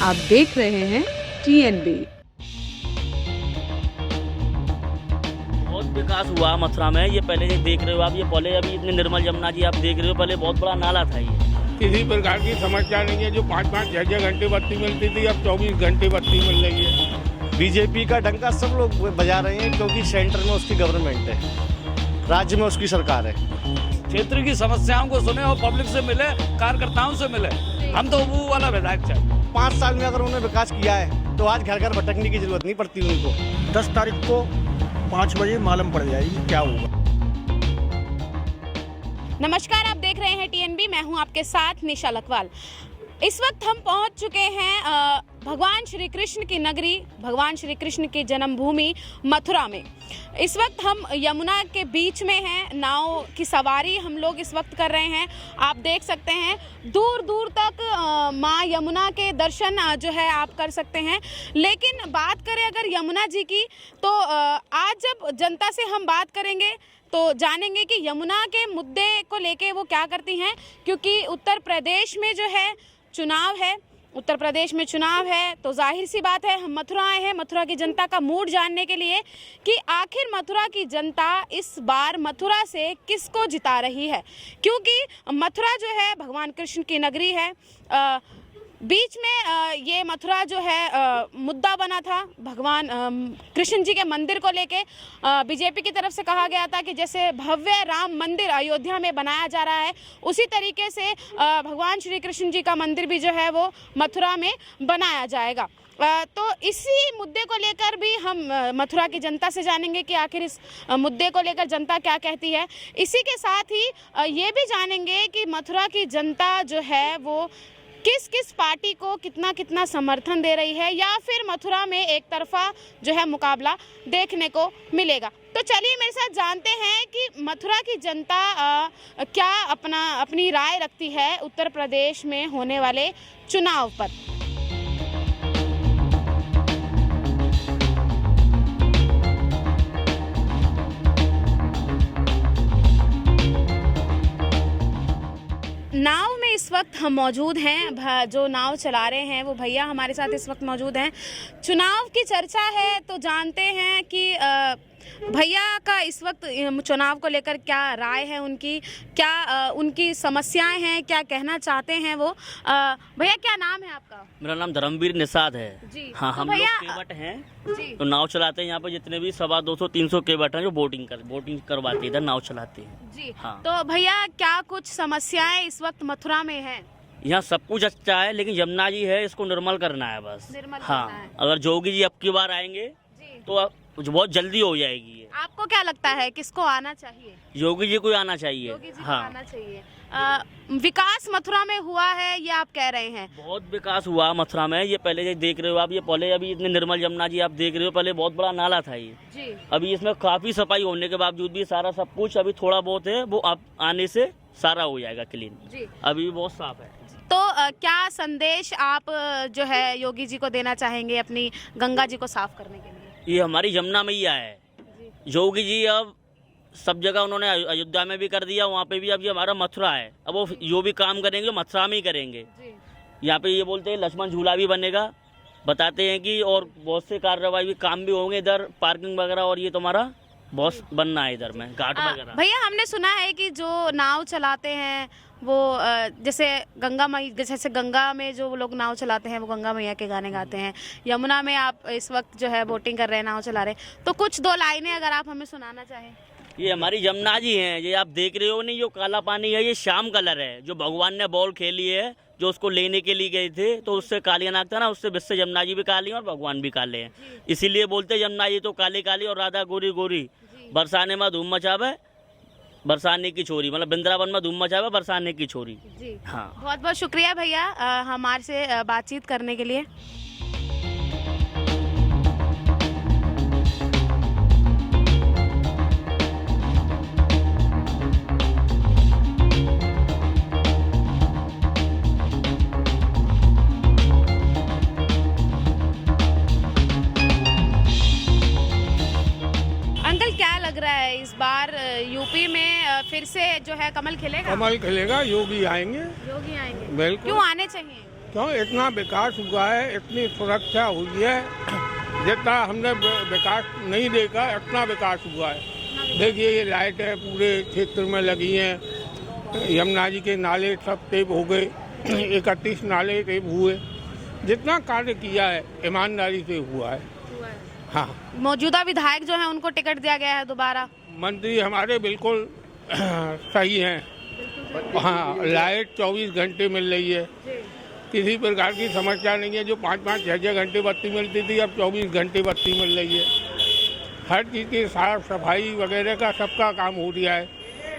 आप देख रहे हैं TNB। बहुत विकास हुआ मथुरा में। ये पहले ये देख रहे हो आप, ये पहले अभी इतने निर्मल यमुना जी आप देख रहे हो, पहले बहुत बड़ा नाला था ये। किसी प्रकार की समस्या नहीं है। जो 5-5, 6-6 घंटे बत्ती मिलती थी, अब 24 घंटे बत्ती मिल रही है। बीजेपी का डंका सब लोग बजा रहे हैं क्योंकि सेंटर में उसकी गवर्नमेंट है, राज्य में उसकी सरकार है। क्षेत्र की समस्याओं को सुने और पब्लिक से मिले, कार्यकर्ताओं से मिले। हम तो वो वाला विधायक चाहिए। 5 साल में अगर उन्होंने विकास किया है तो आज घर घर भटकने की जरूरत नहीं पड़ती उनको। 10 तारीख को 5 बजे मालूम पड़ जाएगी क्या होगा। नमस्कार, आप देख रहे हैं TNB। मैं हूं आपके साथ निशा लखवाल। इस वक्त हम पहुंच चुके हैं भगवान श्री कृष्ण की नगरी, भगवान श्री कृष्ण की जन्मभूमि मथुरा में। इस वक्त हम यमुना के बीच में हैं। नाव की सवारी हम लोग इस वक्त कर रहे हैं। आप देख सकते हैं दूर दूर तक माँ यमुना के दर्शन जो है आप कर सकते हैं। लेकिन बात करें अगर यमुना जी की, तो आज जब जनता से हम बात करेंगे तो जानेंगे कि यमुना के मुद्दे को लेके वो क्या करती हैं, क्योंकि उत्तर प्रदेश में जो है चुनाव है। उत्तर प्रदेश में चुनाव है तो जाहिर सी बात है हम मथुरा आए हैं मथुरा की जनता का मूड जानने के लिए कि आखिर मथुरा की जनता इस बार मथुरा से किसको जिता रही है। क्योंकि मथुरा जो है भगवान कृष्ण की नगरी है। बीच में ये मथुरा जो है मुद्दा बना था भगवान कृष्ण जी के मंदिर को लेके। बीजेपी की तरफ से कहा गया था कि जैसे भव्य राम मंदिर अयोध्या में बनाया जा रहा है, उसी तरीके से भगवान श्री कृष्ण जी का मंदिर भी जो है वो मथुरा में बनाया जाएगा। तो इसी मुद्दे को लेकर भी हम मथुरा की जनता से जानेंगे कि आखिर इस मुद्दे को लेकर जनता क्या कहती है। इसी के साथ ही ये भी जानेंगे कि मथुरा की जनता जो है वो किस किस पार्टी को कितना कितना समर्थन दे रही है, या फिर मथुरा में एक तरफा जो है मुकाबला देखने को मिलेगा। तो चलिए मेरे साथ जानते हैं कि मथुरा की जनता क्या अपनी राय रखती है उत्तर प्रदेश में होने वाले चुनाव पर। नाव में इस वक्त हम मौजूद हैं। जो नाव चला रहे हैं वो भैया हमारे साथ इस वक्त मौजूद हैं। चुनाव की चर्चा है तो जानते हैं कि भैया का इस वक्त चुनाव को लेकर क्या राय है उनकी, क्या उनकी समस्याएं हैं, क्या कहना चाहते हैं वो। भैया क्या नाम है आपका? मेरा नाम धर्मवीर निषाद है जी। हाँ, तो हम लोग केवट हैं जी। तो नाव चलाते हैं यहाँ पर जितने भी 250-300 केवट हैं जो बोटिंग करवाते हैं, इधर नाव चलाते हैं जी। हाँ। तो भैया क्या कुछ समस्याएं इस वक्त मथुरा में है? यहाँ सब कुछ अच्छा है, लेकिन यमुना जी है, इसको निर्मल करना है बस। हाँ, करना है। अगर जोगी जी अब की बार आएंगे तो बहुत जल्दी हो जाएगी ये। आपको क्या लगता है किसको आना चाहिए? योगी जी को आना चाहिए। योगी जी को हाँ, आना चाहिए। विकास मथुरा में हुआ है ये आप कह रहे हैं? बहुत विकास हुआ मथुरा में। ये पहले ये देख रहे हो आप, ये पहले अभी इतने निर्मल यमुना जी आप देख रहे हो, पहले बहुत बड़ा नाला था ये जी। अभी इसमें काफी सफाई होने के बावजूद भी सारा सब कुछ अभी थोड़ा बहुत है, वो आप आने से सारा हो जाएगा क्लीन जी। अभी भी बहुत साफ है। तो क्या संदेश आप जो है योगी जी को देना चाहेंगे अपनी गंगा जी को साफ करने के लिए? ये हमारी यमुना मैया है। योगी जी अब सब जगह उन्होंने अयोध्या में भी कर दिया, वहाँ पे भी। अब ये हमारा मथुरा है, अब वो जो भी काम करेंगे मथुरा में ही करेंगे। यहाँ पे ये बोलते हैं लक्ष्मण झूला भी बनेगा, बताते हैं कि, और बहुत से कार्रवाई भी काम भी होंगे इधर, पार्किंग वगैरह, और ये तुम्हारा बहुत बनना है इधर में घाट वगैरह। भैया हमने सुना है कि जो नाव चलाते हैं वो जैसे जैसे गंगा में जो लोग नाव चलाते हैं वो गंगा मैया के गाने गाते हैं। यमुना में आप इस वक्त जो है बोटिंग कर रहे हैं, नाव चला रहे हैं, तो कुछ 2 लाइनें अगर आप हमें सुनाना चाहें। ये हमारी यमुना जी हैं, ये आप देख रहे हो नहीं, जो काला पानी है ये श्याम कलर है, जो भगवान ने बॉल खेली है, जो उसको लेने के लिए गए थे तो उससे कालिया नाग था ना, उससे विश्व यमुना जी भी काली और भगवान भी काले हैं, इसीलिए बोलते यमुना जी तो काली काली और राधा गोरी गोरी, बरसाने में धूम मचावे बरसाने की छोरी, मतलब वृंदावन में धूम मचावे बरसाने की छोरी जी। हाँ, बहुत बहुत शुक्रिया भैया हमारे से बातचीत करने के लिए। अंकल क्या लग रहा है इस बार यूपी में फिर से जो है कमल खिलेगा? कमल खिलेगा, योगी आएंगे। योगी आएंगे? बिल्कुल। क्यों आने चाहिए? क्यों इतना विकास हुआ है, इतनी सुरक्षा हुई है, जितना हमने विकास नहीं देखा इतना विकास हुआ है। देखिए ये लाइटें पूरे क्षेत्र में लगी हैं, यमुना जी के नाले सब टेप हो गए, 31 नाले टेप हुए। जितना कार्य किया है ईमानदारी से हुआ है। हाँ, मौजूदा विधायक जो हैं उनको टिकट दिया गया है दोबारा। मंत्री हमारे बिल्कुल सही हैं। हाँ, लाइट 24 घंटे मिल रही है, किसी प्रकार की समस्या नहीं है। जो 5-5, 6-6 घंटे बत्ती मिलती थी अब 24 घंटे बत्ती मिल रही है। हर चीज़ की साफ सफाई वगैरह का सबका काम हो रहा है।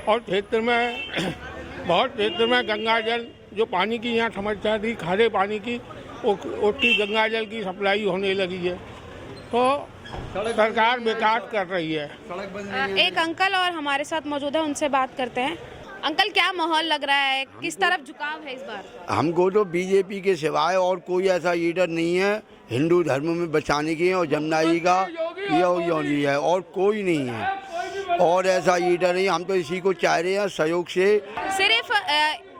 और क्षेत्र में बहुत क्षेत्र में गंगा जल, जो पानी की यहाँ समस्या थी खारे पानी की, उसकी गंगा जल की सप्लाई होने लगी है। तो सरकार विकास कर रही है। एक अंकल और हमारे साथ मौजूद है, उनसे बात करते हैं। अंकल, क्या माहौल लग रहा है, किस तरफ झुकाव है इस बार? हमको तो बीजेपी के सिवाय और कोई ऐसा लीडर नहीं है हिंदू धर्म में बचाने के, और जमुना जी का योगी है और कोई नहीं है। और ऐसा लीडर नहीं, हम तो इसी को चाह रहे हैं सहयोग से। सिर्फ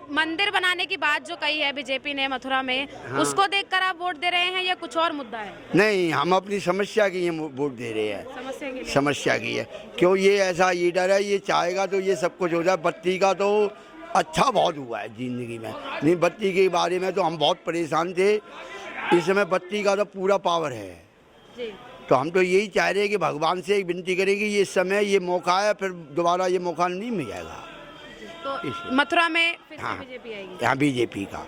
मंदिर बनाने की बात जो कही है बीजेपी ने मथुरा में, हाँ। उसको देखकर आप वोट दे रहे हैं या कुछ और मुद्दा है? नहीं, हम अपनी समस्या की वोट दे रहे हैं। समस्या की है, क्यों ये ऐसा लीडर है, ये चाहेगा तो ये सब कुछ हो जाए। बत्ती का तो अच्छा बहुत हुआ है जिंदगी में, नहीं बत्ती के बारे में तो हम बहुत परेशान थे। इस समय बत्ती का तो पूरा पावर है जी। तो हम तो यही चाह रहे हैं कि भगवान से एक विनती करें कि ये समय, ये मौका है, फिर दोबारा ये मौका नहीं मिल जाएगा। तो मथुरा में फिर हाँ, बीजेपी आएगी। यहाँ बीजेपी का।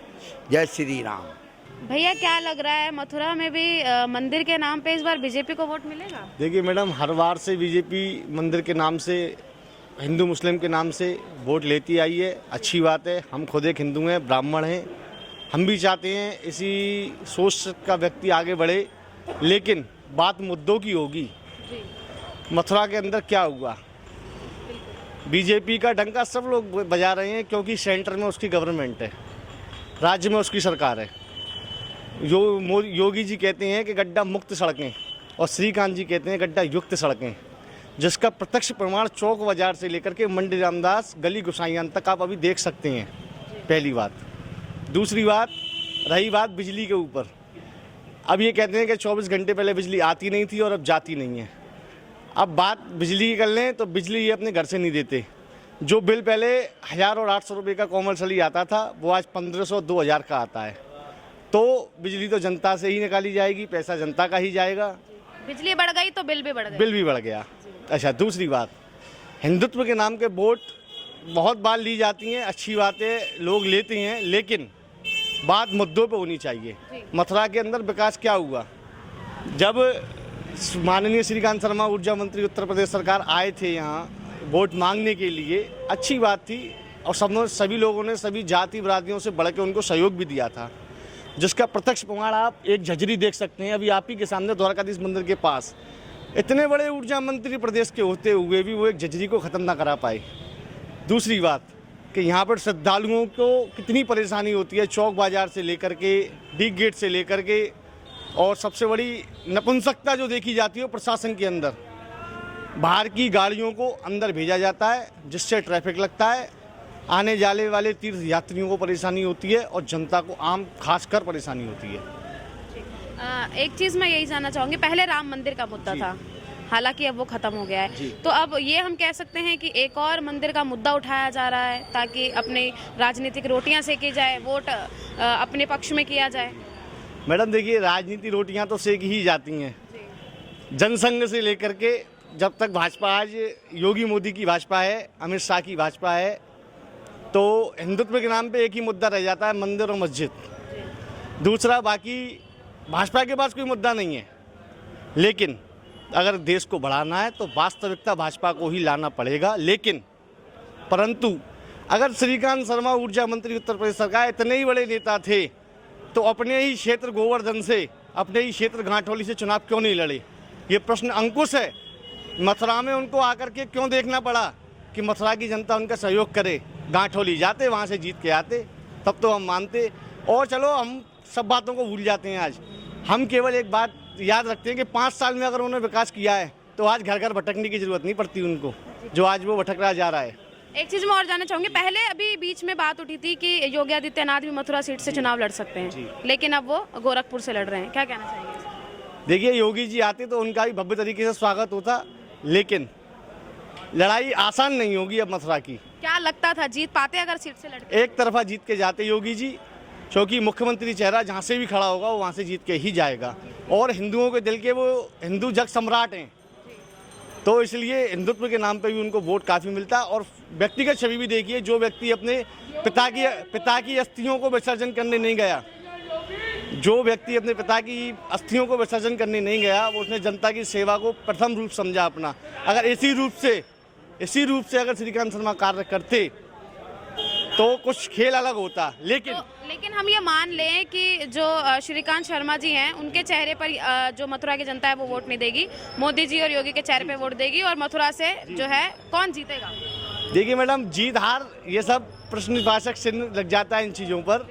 जय श्री राम। भैया, क्या लग रहा है मथुरा में भी मंदिर के नाम पे इस बार बीजेपी को वोट मिलेगा? देखिए मैडम, हर बार से बीजेपी मंदिर के नाम से, हिंदू मुस्लिम के नाम से वोट लेती आई है। अच्छी बात है, हम खुद एक हिंदू हैं, ब्राह्मण हैं, हम भी चाहते हैं इसी सोच का व्यक्ति आगे बढ़े। लेकिन बात मुद्दों की होगी। मथुरा के अंदर क्या हुआ, बीजेपी का डंका सब लोग बजा रहे हैं, क्योंकि सेंटर में उसकी गवर्नमेंट है, राज्य में उसकी सरकार है। योगी जी कहते हैं कि गड्ढा मुक्त सड़कें, और श्रीकांत जी कहते हैं गड्ढा युक्त सड़कें, जिसका प्रत्यक्ष प्रमाण चौक बाजार से लेकर के मंडी रामदास गली गुसाईयान तक आप अभी देख सकते हैं। पहली बात। दूसरी बात, रही बात बिजली के ऊपर। अब ये कहते हैं कि 24 घंटे पहले बिजली आती नहीं थी और अब जाती नहीं है। अब बात बिजली की कर लें तो बिजली ये अपने घर से नहीं देते। जो बिल पहले 1000 और 800 रुपये का कॉमर्शियली आता था, वो आज 1500, 2000 का आता है। तो बिजली तो जनता से ही निकाली जाएगी, पैसा जनता का ही जाएगा। बिजली बढ़ गई तो बिल भी बढ़ गया। बिल भी बढ़ गया। अच्छा, दूसरी बात, हिंदुत्व के नाम के वोट बहुत बार ली जाती हैं, अच्छी बातें लोग लेते हैं, लेकिन बात मुद्दों पे होनी चाहिए। मथुरा के अंदर विकास क्या हुआ? जब माननीय श्रीकांत शर्मा ऊर्जा मंत्री उत्तर प्रदेश सरकार आए थे यहाँ वोट मांगने के लिए, अच्छी बात थी, और सभी लोगों ने सभी जाति बरादरियों से बढ़ के उनको सहयोग भी दिया था, जिसका प्रत्यक्ष प्रमाण आप एक झज्जरी देख सकते हैं अभी आप ही के सामने द्वारकाधीश मंदिर के पास। इतने बड़े ऊर्जा मंत्री प्रदेश के होते हुए भी वो एक झज्जरी को ख़त्म ना करा पाए। दूसरी बात कि यहाँ पर श्रद्धालुओं को कितनी परेशानी होती है, चौक बाजार से लेकर के, डी गेट से लेकर के, और सबसे बड़ी नपुंसकता जो देखी जाती है प्रशासन के अंदर, बाहर की गाड़ियों को अंदर भेजा जाता है, जिससे ट्रैफिक लगता है, आने जाने वाले तीर्थ यात्रियों को परेशानी होती है और जनता को आम खासकर परेशानी होती है। एक चीज़ मैं यही जानना चाहूँगी, पहले राम मंदिर का मुद्दा था, हालांकि अब वो खत्म हो गया है, तो अब ये हम कह सकते हैं कि एक और मंदिर का मुद्दा उठाया जा रहा है ताकि अपनी राजनीतिक रोटियां सेकी जाए, वोट अपने पक्ष में किया जाए। मैडम देखिए, राजनीति रोटियां तो सेक ही जाती हैं। जनसंघ से लेकर के जब तक भाजपा, आज योगी मोदी की भाजपा है, अमित शाह की भाजपा है, तो हिंदुत्व के नाम पे एक ही मुद्दा रह जाता है, मंदिर और मस्जिद। दूसरा, बाकी भाजपा के पास कोई मुद्दा नहीं है। लेकिन अगर देश को बढ़ाना है तो वास्तविकता भाजपा को ही लाना पड़ेगा। लेकिन परंतु अगर श्रीकांत शर्मा ऊर्जा मंत्री उत्तर प्रदेश सरकार इतने ही बड़े नेता थे तो अपने ही क्षेत्र गोवर्धन से, अपने ही क्षेत्र घाटोली से चुनाव क्यों नहीं लड़े? ये प्रश्न अंकुश है। मथुरा में उनको आकर के क्यों देखना पड़ा कि मथुरा की जनता उनका सहयोग करे? घाटोली जाते, वहाँ से जीत के आते, तब तो हम मानते। और चलो, हम सब बातों को भूल जाते हैं। आज हम केवल एक बात याद रखते हैं कि 5 साल में अगर उन्होंने विकास किया है तो आज घर घर भटकने की जरूरत नहीं पड़ती उनको, जो आज वो भटक रहा जा रहा है। एक चीज मैं और जानना चाहूंगी, पहले अभी बीच में बात उठी थी कि योगी आदित्यनाथ भी मथुरा सीट से चुनाव लड़ सकते हैं, लेकिन अब वो गोरखपुर से लड़ रहे हैं, क्या कहना चाहेंगे? देखिए, योगी जी आते तो उनका भी भव्य तरीके से स्वागत होता, लेकिन लड़ाई आसान नहीं होगी अब मथुरा की। क्या लगता था जीत पाते अगर सीट से लड़ते? एक तरफा जीत के जाते योगी जी, क्योंकि मुख्यमंत्री चेहरा जहाँ से भी खड़ा होगा वो वहाँ से जीत के ही जाएगा, और हिंदुओं के दिल के वो हिंदू जग सम्राट हैं, तो इसलिए हिंदुत्व के नाम पे भी उनको वोट काफ़ी मिलता है। और व्यक्तिगत छवि भी देखिए, जो व्यक्ति अपने पिता की अस्थियों को विसर्जन करने नहीं गया, जो व्यक्ति अपने पिता की अस्थियों को विसर्जन करने नहीं गया, वो उसने जनता की सेवा को प्रथम रूप समझा अपना। अगर इसी रूप से अगर श्रीकांत शर्मा कार्य करते तो कुछ खेल अलग होता, लेकिन हम ये मान लें कि जो श्रीकांत शर्मा जी हैं, उनके चेहरे पर जो मथुरा की जनता है वो वोट नहीं देगी, मोदी जी और योगी के चेहरे पे वोट देगी, और मथुरा से जो है कौन जीतेगा? देखिए मैडम, जीत हार ये सब प्रश्नवाचक चिन्ह लग जाता है इन चीज़ों पर,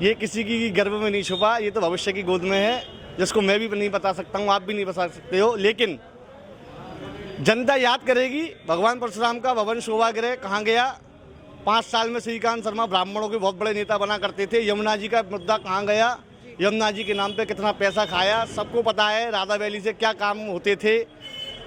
ये किसी की गर्भ में नहीं छुपा, ये तो भविष्य की गोद में है, जिसको मैं भी नहीं बता सकता हूँ, आप भी नहीं बता सकते हो। लेकिन जनता याद करेगी भगवान परशुराम का भवन शोभागृह कहाँ गया। 5 साल में श्रीकांत शर्मा ब्राह्मणों के बहुत बड़े नेता बना करते थे। यमुना जी का मुद्दा कहाँ गया, यमुना जी के नाम पे कितना पैसा खाया, सबको पता है। राधा वैली से क्या काम होते थे,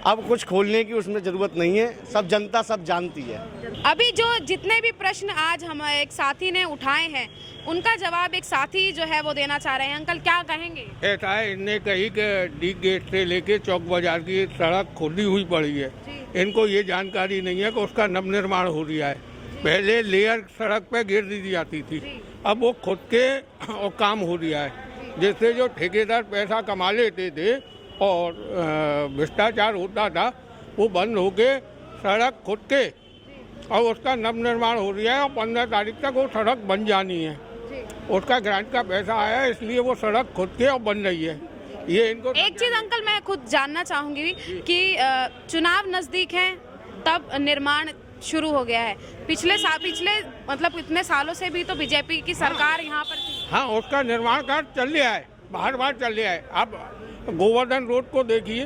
अब कुछ खोलने की उसमें ज़रूरत नहीं है, सब जनता सब जानती है। अभी जो जितने भी प्रश्न आज हम एक साथी ने उठाए हैं, उनका जवाब एक साथी जो है वो देना चाह रहे हैं। अंकल क्या कहेंगे? ऐसा है, इनने कही कि डी गेट से लेके चौक बाजार की सड़क खुदी हुई पड़ी है, इनको ये जानकारी नहीं है कि उसका नवनिर्माण हो रहा है। पहले लेयर सड़क पे गिर दी जाती थी, अब वो खुद के और काम हो रहा है, जिससे जो ठेकेदार पैसा कमा लेते थे और भ्रष्टाचार होता था, वो बंद हो के सड़क खुद के और उसका नवनिर्माण हो रहा है, और 15 तारीख तक वो सड़क बन जानी है। उसका ग्रांट का पैसा आया, इसलिए वो सड़क खुद के और बन रही है। ये इनको एक चीज अंकल मैं खुद जानना चाहूंगी कि चुनाव नजदीक है तब निर्माण शुरू हो गया है। पिछले मतलब इतने सालों से भी तो बीजेपी की सरकार यहाँ पर थी। हाँ, उसका निर्माण कार्य चल रहा है, बार चल रहा है। अब गोवर्धन रोड को देखिए,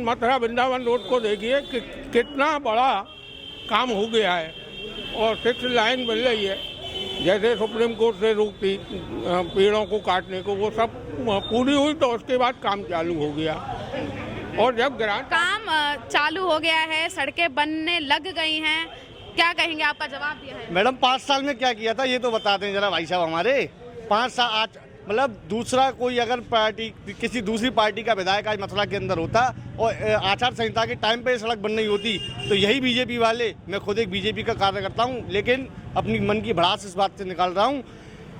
मथुरा वृंदावन रोड को देखिए कि कितना बड़ा काम हो गया है, और 6 लाइन बन रही है। जैसे सुप्रीम कोर्ट से रोकती पेड़ों को काटने को, वो सब पूरी हुई तो उसके बाद काम चालू हो गया। और जब काम चालू हो गया है, सड़कें बनने लग गई हैं, क्या कहेंगे? आपका जवाब दिया है मैडम। 5 साल में क्या किया था ये तो बता दें जरा भाई साहब हमारे। 5 साल आज मतलब दूसरा कोई अगर पार्टी, किसी दूसरी पार्टी का विधायक आज मथुरा के अंदर होता और आचार संहिता के टाइम पे सड़क बन रही होती, तो यही बीजेपी वाले, मैं खुद एक बीजेपी का कार्यकर्ता हूँ, लेकिन अपनी मन की भड़ास इस बात से निकाल रहा हूँ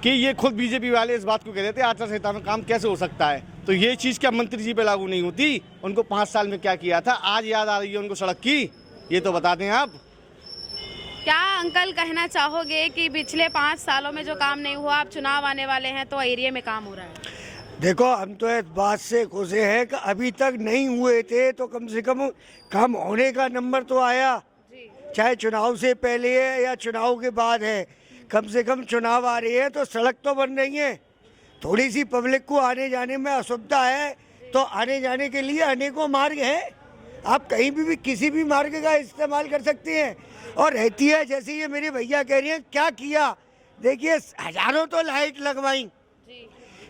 कि ये खुद बीजेपी वाले इस बात को कह देते आचार संहिता में काम कैसे हो सकता है। तो ये चीज़ क्या मंत्री जी पे लागू नहीं होती? उनको 5 साल में क्या किया था, आज याद आ रही है उनको सड़क की, ये तो बता दें आप। क्या अंकल कहना चाहोगे कि पिछले 5 सालों में जो काम नहीं हुआ, अब चुनाव आने वाले हैं तो एरिया में काम हो रहा है? देखो, हम तो इस बात से खुश हैं कि अभी तक नहीं हुए थे तो कम से कम होने का नंबर तो आया, चाहे चुनाव से पहले है या चुनाव के बाद है। कम से कम चुनाव आ रही है तो सड़क तो बन रही है। थोड़ी सी पब्लिक को आने जाने में असुविधा है, तो आने जाने के लिए अनेकों मार्ग हैं, आप कहीं भी किसी भी मार्ग का इस्तेमाल कर सकते हैं। और रहती है, जैसे ये मेरे भैया कह रही हैं क्या किया, देखिए हजारों तो लाइट लगवाई,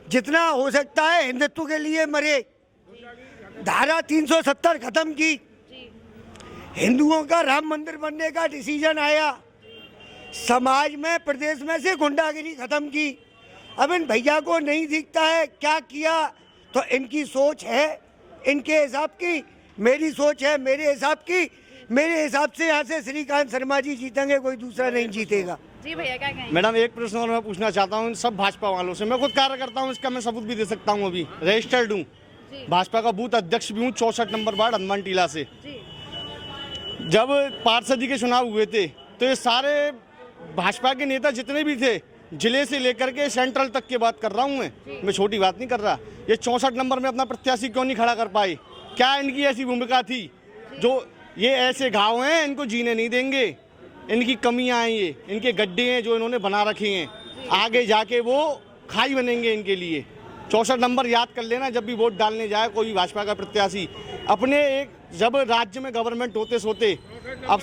जितना हो सकता है हिंदुत्व के लिए मरे। धारा 370 खत्म की, हिंदुओं का राम मंदिर बनने का डिसीजन आया, समाज में प्रदेश में से गुंडागिरी खत्म की। अब इन भैया को नहीं दिखता है क्या किया, तो इनकी सोच है इनके हिसाब की, मेरी सोच है मेरे हिसाब की। मेरे हिसाब से यहाँ से श्रीकांत शर्मा जी जीतेंगे, कोई दूसरा नहीं जीतेगा। जी भैया क्या कहेंगे? मैडम, एक प्रश्न और मैं पूछना चाहता हूँ सब भाजपा वालों से। मैं खुद कार्य करता हूँ, इसका मैं सबूत भी दे सकता हूँ, अभी रजिस्टर्ड हूँ, भाजपा का बूथ अध्यक्ष भी हूँ, 64 नंबर वार्ड हनुमान टीला से। जब पार्षदी के चुनाव हुए थे तो ये सारे भाजपा के नेता जितने भी थे, जिले से लेकर के सेंट्रल तक की बात कर रहा हूँ मैं छोटी बात नहीं कर रहा, ये 64 नंबर में अपना प्रत्याशी क्यों नहीं खड़ा कर पाए? क्या इनकी ऐसी भूमिका थी? जो ये ऐसे घाव हैं, इनको जीने नहीं देंगे, इनकी कमियां हैं, ये इनके गड्ढे हैं जो इन्होंने बना रखे हैं, आगे जाके वो खाई बनेंगे इनके लिए। 64 नंबर याद कर लेना, जब भी वोट डालने जाए कोई भी भाजपा का प्रत्याशी। अपने एक जब राज्य में गवर्नमेंट होते सोते, अब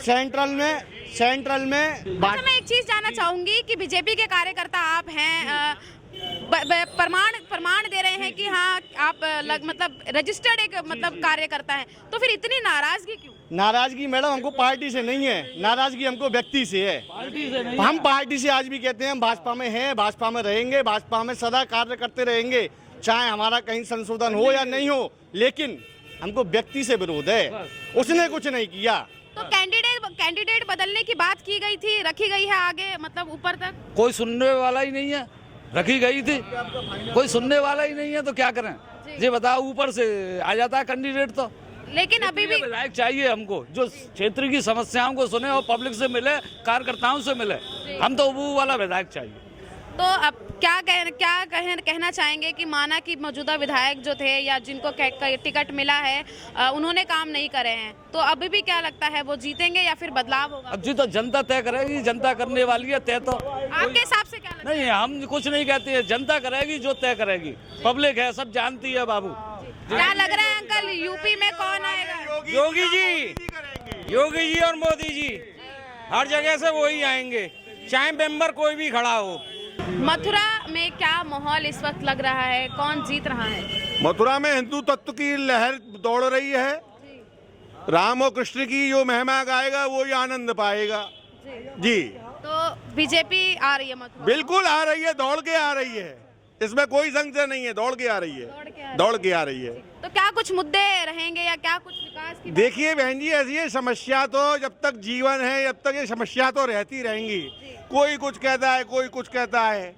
सेंट्रल में अच्छा, मैं एक चीज जानना चाहूंगी कि बीजेपी के कार्यकर्ता आप हैं, प्रमाण दे रहे हैं कि हाँ आप मतलब रजिस्टर्ड एक मतलब कार्यकर्ता हैं, तो फिर इतनी नाराजगी क्यों? नाराजगी मैडम हमको पार्टी से नहीं है, नाराजगी हमको व्यक्ति से है। हम पार्टी से आज भी कहते हैं हम भाजपा में हैं, भाजपा में रहेंगे, भाजपा में सदा कार्य करते रहेंगे, चाहे हमारा कहीं संशोधन हो या नहीं हो, लेकिन हमको व्यक्ति से विरोध है, उसने कुछ नहीं किया। तो कैंडिडेट बदलने की बात की गई थी, रखी गई है आगे मतलब ऊपर तक? कोई सुनने वाला ही नहीं है, रखी गई थी, कोई सुनने वाला ही नहीं है, तो क्या करें? ये बताओ, ऊपर से आ जाता है कैंडिडेट तो। लेकिन अभी भी विधायक चाहिए हमको जो क्षेत्र की समस्याओं को सुने और पब्लिक से मिले, कार्यकर्ताओं से मिले, हम तो वो वाला विधायक चाहिए। तो अब कहना चाहेंगे कि माना कि मौजूदा विधायक जो थे या जिनको टिकट मिला है उन्होंने काम नहीं करे हैं, तो अभी भी क्या लगता है वो जीतेंगे या फिर बदलाव होगा? अब जी तो जनता तय करेगी, जनता करने वाली है तय। तो आपके हिसाब से क्या लगता है? नहीं, हम कुछ नहीं कहते हैं, जनता करेगी जो तय करेगी, पब्लिक है सब जानती है बाबू। क्या लग रहा है अंकल, यूपी में कौन आएगा? योगी जी और मोदी जी, हर जगह से वही आएंगे, चाहे मेंबर कोई भी खड़ा हो। मथुरा में क्या माहौल इस वक्त लग रहा है, कौन जीत रहा है? मथुरा में हिंदू तत्व की लहर दौड़ रही है। राम और कृष्ण की जो महिमा गाएगा वो ही आनंद पाएगा जी। तो बीजेपी आ रही है मथुरा? बिल्कुल आ रही है, दौड़ के आ रही है, इसमें कोई संशय नहीं है, दौड़ के आ रही है, दौड़ के आ रही है। तो क्या कुछ मुद्दे रहेंगे या क्या कुछ विकास की? देखिए बहन जी, ऐसी ये समस्या तो जब तक जीवन है जब तक ये समस्या तो रहती रहेंगी, कोई कुछ कहता है, कोई कुछ कहता है।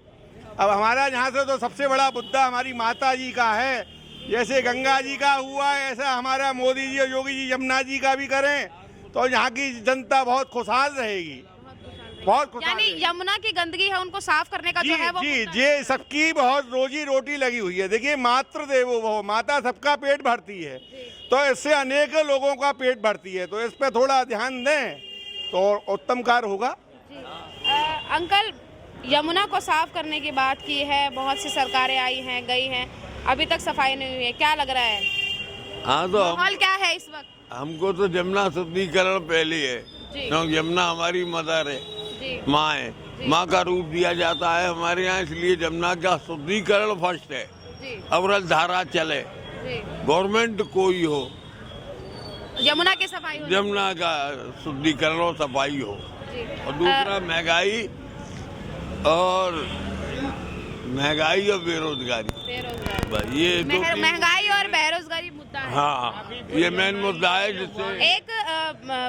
अब हमारा यहाँ से तो सबसे बड़ा मुद्दा हमारी माता जी का है, जैसे गंगा जी का हुआ है ऐसा हमारा मोदी जी और योगी जी यमुना जी का भी करें तो यहाँ की जनता बहुत खुशहाल रहेगी, बहुत खुशहाल। यानी यमुना की गंदगी है उनको साफ करने का जो है वो जी ये सबकी बहुत रोजी रोटी लगी हुई है। देखिए मातृ देवो भव, माता सबका पेट भरती है, तो इससे अनेक लोगों का पेट भरती है, तो इस पे थोड़ा ध्यान दें तो उत्तम कार्य होगा। अंकल, यमुना को साफ करने की बात की है, बहुत सी सरकारें आई हैं गई हैं, अभी तक सफाई नहीं हुई है, क्या लग रहा है? हाँ तो माहौल क्या है इस वक्त? हमको तो यमुना शुद्धिकरण पहले है, क्योंकि यमुना हमारी मदर है, माँ है, माँ का रूप दिया जाता है हमारे यहाँ, इसलिए यमुना का शुद्धिकरण फर्स्ट है। अवरल धारा चले, गवर्नमेंट कोई हो, यमुना की सफाई हो, यमुना का शुद्धिकरण और सफाई हो। और दूसरा महंगाई और बेरोजगारी, ये महंगाई और बेरोजगारी मुद्दा है। हाँ, ये मेन मुद्दा है। जिससे एक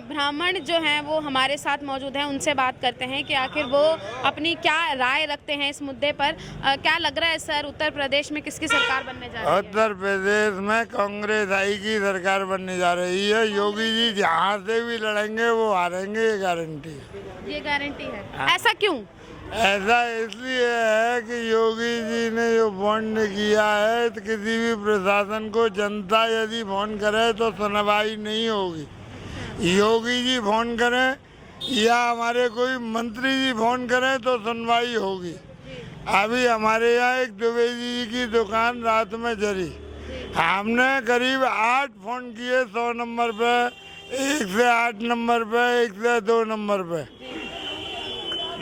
ब्राह्मण जो हैं वो हमारे साथ मौजूद हैं, उनसे बात करते हैं कि आखिर वो अपनी क्या राय रखते हैं इस मुद्दे पर। क्या लग रहा है सर, उत्तर प्रदेश में किसकी सरकार बनने जा रही है? उत्तर प्रदेश में कांग्रेस आई की सरकार बनने जा रही है। योगी जी जहाँ से भी लड़ेंगे वो हारेंगे, ये गारंटी है। ये गारंटी है? ऐसा क्यों? ऐसा इसलिए है कि योगी जी ने जो बॉन्ड किया है, तो किसी भी प्रशासन को जनता यदि फोन करे तो सुनवाई नहीं होगी। योगी जी फोन करें या हमारे कोई मंत्री जी फोन करें तो सुनवाई होगी। अभी हमारे यहाँ एक द्विवेदी जी की दुकान रात में जली, हमने करीब 8 फोन किए 100 नंबर पे, 1 से 8 नंबर पे, 1 से 2 नंबर पे,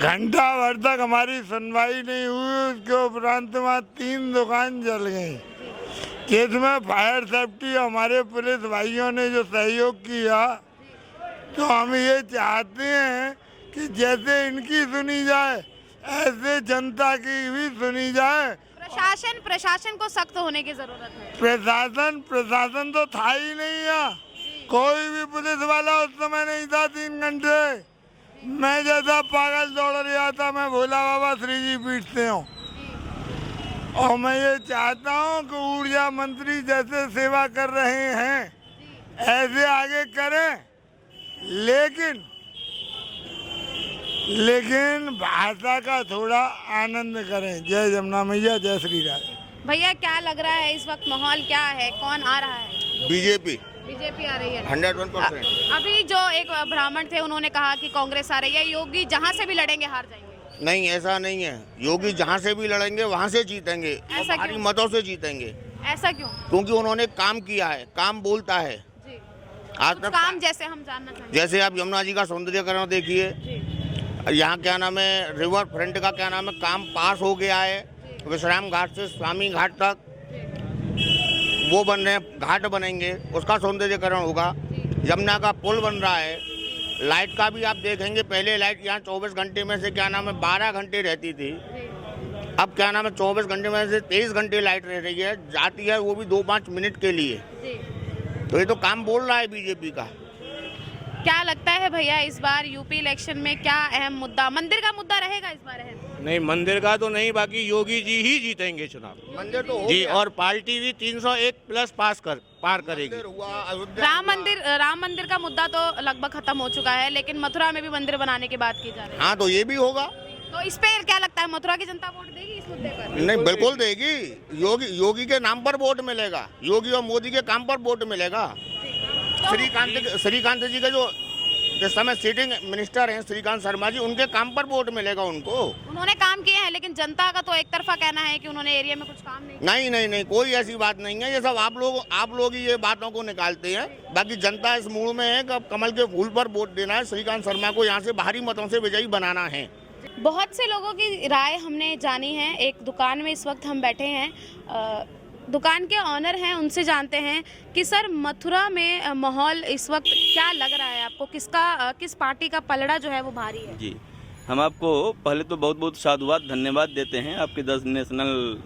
घंटा भर तक हमारी सुनवाई नहीं हुई। उसके उपरांत वहाँ 3 दुकान जल गई, जिसमें फायर सेफ्टी हमारे पुलिस भाइयों ने जो सहयोग किया, तो हम ये चाहते हैं कि जैसे इनकी सुनी जाए ऐसे जनता की भी सुनी जाए। प्रशासन को सख्त होने की जरूरत है। प्रशासन तो था ही नहीं यहाँ, कोई भी पुलिस वाला उस समय नहीं था। 3 घंटे मैं जैसा पागल दौड़ रहा था, मैं भोला बाबा श्री जी पीटते हूँ। और मैं ये चाहता हूँ कि ऊर्जा मंत्री जैसे सेवा कर रहे हैं ऐसे आगे करें, लेकिन भाषा का थोड़ा आनंद करें। जय जमुना मैया, जय श्री राम। भैया क्या लग रहा है इस वक्त, माहौल क्या है, कौन आ रहा है? बीजेपी आ रही है 101%। अभी जो एक ब्राह्मण थे उन्होंने कहा कि कांग्रेस आ रही है, योगी जहाँ से भी लड़ेंगे हार जाएंगे। नहीं, ऐसा नहीं है, योगी जहाँ से भी लड़ेंगे वहाँ से जीतेंगे, ऐसा भारी मतों से जीतेंगे। ऐसा क्यों? क्योंकि उन्होंने काम किया है, काम बोलता है। आज कुछ तक काम जैसे हम जानना चाहेंगे। जैसे आप यमुना जी का सौंदर्यकरण देखिए, यहाँ क्या नाम है, रिवर फ्रंट का क्या नाम है, काम पास हो गया है। विश्राम घाट से स्वामी घाट तक वो बन रहे हैं, घाट बनेंगे, उसका सौंदर्यकरण होगा। यमुना का पुल बन रहा है। लाइट का भी आप देखेंगे, पहले लाइट यहाँ 24 घंटे में से क्या नाम है 12 घंटे रहती थी, अब क्या नाम है 24 घंटे में से 23 घंटे लाइट रह रही है, जाती है वो भी 2-5 मिनट के लिए। तो ये तो काम बोल रहा है बीजेपी का। क्या लगता है भैया इस बार यूपी इलेक्शन में क्या अहम मुद्दा, मंदिर का मुद्दा रहेगा इस बार अहम? नहीं, मंदिर का तो नहीं, बाकी योगी जी ही जीतेंगे चुनाव। मंदिर तो जी, और पार्टी भी 301 प्लस पार करेगी। राम मंदिर का मुद्दा तो लगभग खत्म हो चुका है, लेकिन मथुरा में भी मंदिर बनाने की बात की जा रही है। हाँ, तो ये भी होगा। तो इस पे क्या लगता है, मथुरा की जनता वोट देगी इस मुद्दे पर? नहीं, बिल्कुल देगी। योगी के नाम पर वोट मिलेगा, योगी और मोदी के काम पर वोट मिलेगा। श्रीकांत जी के जो इस समय सिटिंग मिनिस्टर हैं, श्रीकांत शर्मा जी, उनके काम पर वोट मिलेगा उनको। उन्होंने काम किए हैं, लेकिन जनता का तो एक तरफा कहना है कि उन्होंने एरिया में कुछ काम नहीं किया। नहीं, कोई ऐसी बात नहीं है। ये सब आप लोग ही ये बातों को निकालते हैं। बाकी जनता इस मूड में है कि अब कमल के फूल पर वोट देना है, श्रीकांत शर्मा को यहाँ से भारी मतों से विजयी बनाना है। बहुत से लोगों की राय हमने जानी है। एक दुकान में इस वक्त हम बैठे हैं, दुकान के ऑनर हैं, उनसे जानते हैं कि सर मथुरा में माहौल इस वक्त क्या लग रहा है आपको, किस पार्टी का पलड़ा जो है वो भारी है? जी, हम आपको पहले तो बहुत बहुत साधुवाद धन्यवाद देते हैं आपके 10 नेशनल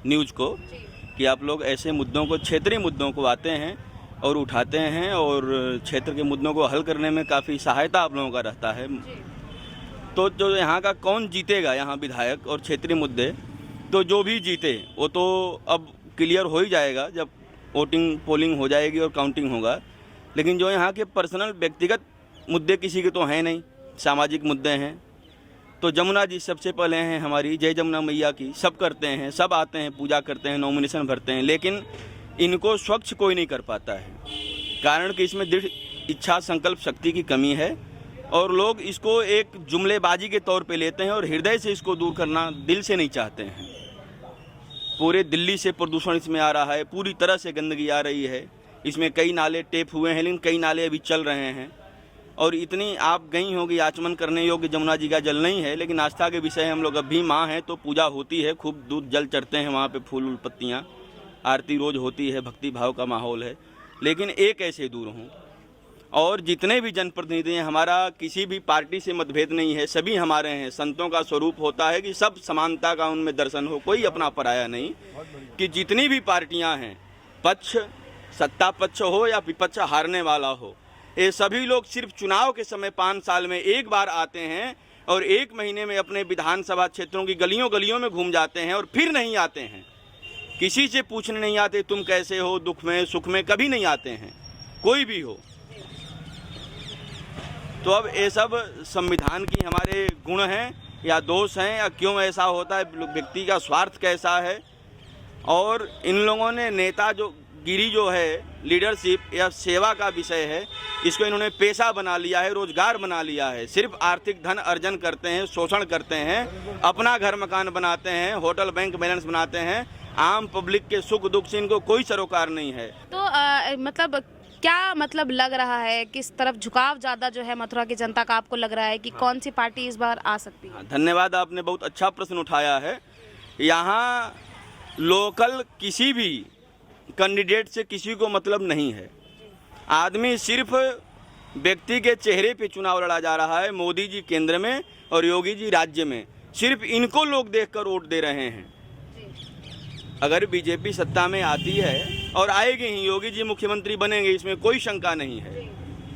न्यूज़ को कि आप लोग ऐसे मुद्दों को, क्षेत्रीय मुद्दों को आते हैं और उठाते हैं और क्षेत्र के मुद्दों को हल करने में काफ़ी सहायता आप लोगों का रहता है। तो जो यहाँ का कौन जीतेगा, यहाँ विधायक और क्षेत्रीय मुद्दे, तो जो भी जीते वो तो अब क्लियर हो ही जाएगा जब वोटिंग पोलिंग हो जाएगी और काउंटिंग होगा। लेकिन जो यहाँ के पर्सनल व्यक्तिगत मुद्दे किसी के तो हैं नहीं, सामाजिक मुद्दे हैं। तो जमुना जी सबसे पहले हैं हमारी, जय जमुना मैया की, सब करते हैं, सब आते हैं, पूजा करते हैं, नॉमिनेशन भरते हैं, लेकिन इनको स्वच्छ कोई नहीं कर पाता है। कारण कि इसमें दृढ़ इच्छा संकल्प शक्ति की कमी है और लोग इसको एक जुमलेबाजी के तौर पे लेते हैं और हृदय से इसको दूर करना दिल से नहीं चाहते हैं। पूरे दिल्ली से प्रदूषण इसमें आ रहा है, पूरी तरह से गंदगी आ रही है। इसमें कई नाले टेप हुए हैं, लेकिन कई नाले अभी चल रहे हैं। और इतनी आप गई होगी, आचमन करने योग्य जमुना जी का जल नहीं है, लेकिन आस्था के विषय हम लोग अब भी माँ हैं तो पूजा होती है, खूब दूध जल चढ़ते हैं वहाँ पे, फूल पत्तियाँ, आरती रोज होती है, भक्ति भाव का माहौल है। लेकिन एक ऐसे दूर हूँ और जितने भी जनप्रतिनिधि हैं, हमारा किसी भी पार्टी से मतभेद नहीं है, सभी हमारे हैं। संतों का स्वरूप होता है कि सब समानता का उनमें दर्शन हो, कोई अपना पराया नहीं। कि जितनी भी पार्टियां हैं, पक्ष सत्ता पक्ष हो या विपक्ष हारने वाला हो, ये सभी लोग सिर्फ चुनाव के समय 5 साल में एक बार आते हैं और 1 महीने में अपने विधानसभा क्षेत्रों की गलियों गलियों में घूम जाते हैं और फिर नहीं आते हैं। किसी से पूछने नहीं आते तुम कैसे हो, दुख में सुख में, कभी नहीं आते हैं, कोई भी हो। तो अब ये सब संविधान की हमारे गुण हैं या दोष हैं या क्यों ऐसा होता है, व्यक्ति का स्वार्थ कैसा है। और इन लोगों ने नेता जो गिरी जो है, लीडरशिप या सेवा का विषय है, इसको इन्होंने पेशा बना लिया है, रोजगार बना लिया है। सिर्फ आर्थिक धन अर्जन करते हैं, शोषण करते हैं, अपना घर मकान बनाते हैं, होटल बैंक बैलेंस बनाते हैं। आम पब्लिक के सुख दुख से इनको कोई सरोकार नहीं है। तो मतलब क्या मतलब लग रहा है, किस तरफ झुकाव ज़्यादा जो है मथुरा की जनता का आपको लग रहा है कि कौन सी पार्टी इस बार आ सकती है? धन्यवाद, आपने बहुत अच्छा प्रश्न उठाया है। यहाँ लोकल किसी भी कैंडिडेट से किसी को मतलब नहीं है। आदमी सिर्फ व्यक्ति के चेहरे पे चुनाव लड़ा जा रहा है। मोदी जी केंद्र में और योगी जी राज्य में, सिर्फ इनको लोग देखकर वोट दे रहे हैं। अगर बीजेपी सत्ता में आती है और आएगी ही, योगी जी मुख्यमंत्री बनेंगे, इसमें कोई शंका नहीं है।